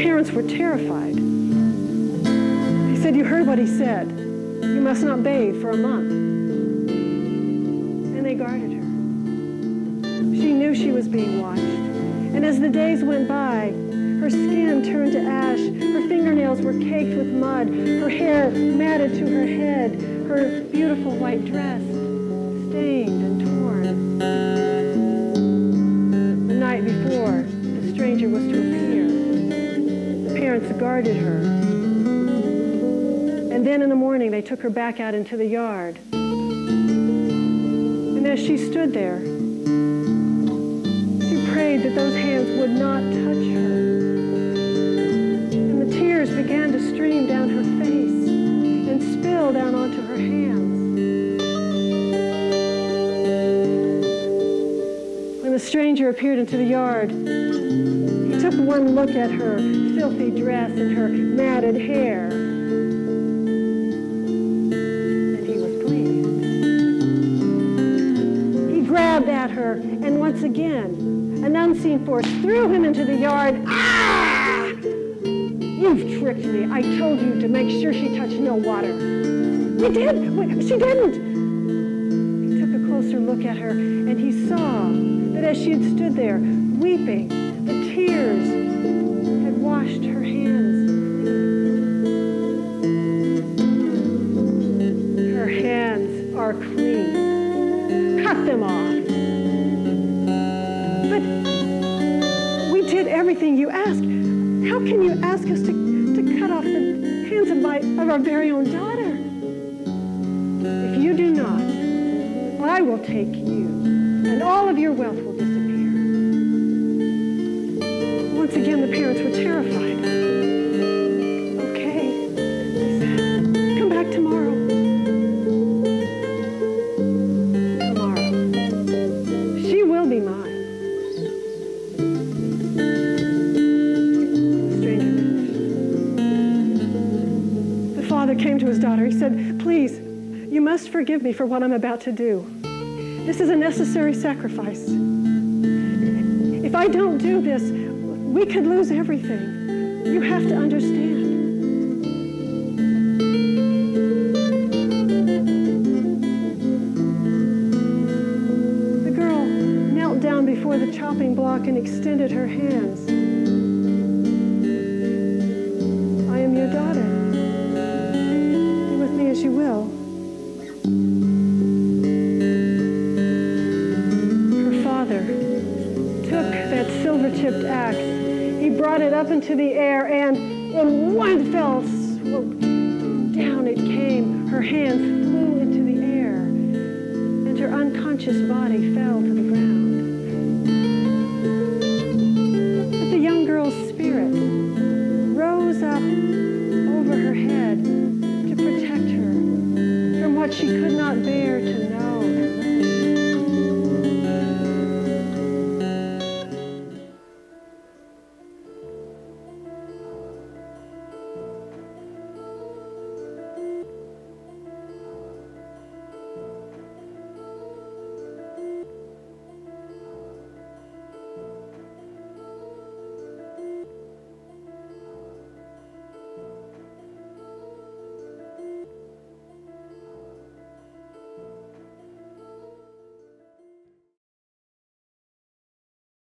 parents were terrified. They said, "You heard what he said. You must not bathe for a month." And they guarded her. She knew she was being watched. And as the days went by, her skin turned to ash, her fingernails were caked with mud, her hair matted to her head, her beautiful white dress stained and torn. The night before the stranger was to appear, the parents guarded her. And then in the morning, they took her back out into the yard. And as she stood there, she prayed that those hands would not touch her. And the tears began to stream down her face and spill down onto her hands. When the stranger appeared into the yard, he took one look at her filthy dress and her matted hair. Grabbed at her, and once again, an unseen force threw him into the yard. Ah! "You've tricked me. I told you to make sure she touched no water." "We did. She didn't." He took a closer look at her, and he saw that as she had stood there, weeping, the tears had washed her hands clean. Her hands are clean. Cut them off. "But we did everything you asked. How can you ask us to cut off the hands of our very own daughter? If you do not, I will take you, and all of your wealth will disappear." Once again, the parents were terrified. "Okay," they said. "Come back tomorrow." Be mine. The stranger vanished. The father came to his daughter. He said, "Please, you must forgive me for what I'm about to do. This is a necessary sacrifice. If I don't do this, we could lose everything. You have to understand." Down before the chopping block and extended her hands. "I am your daughter. Be with me as you will." Her father took that silver-tipped axe. He brought it up into the air, and in one fell swoop, down it came. Her hands flew into the air, and her unconscious body fell to the ground.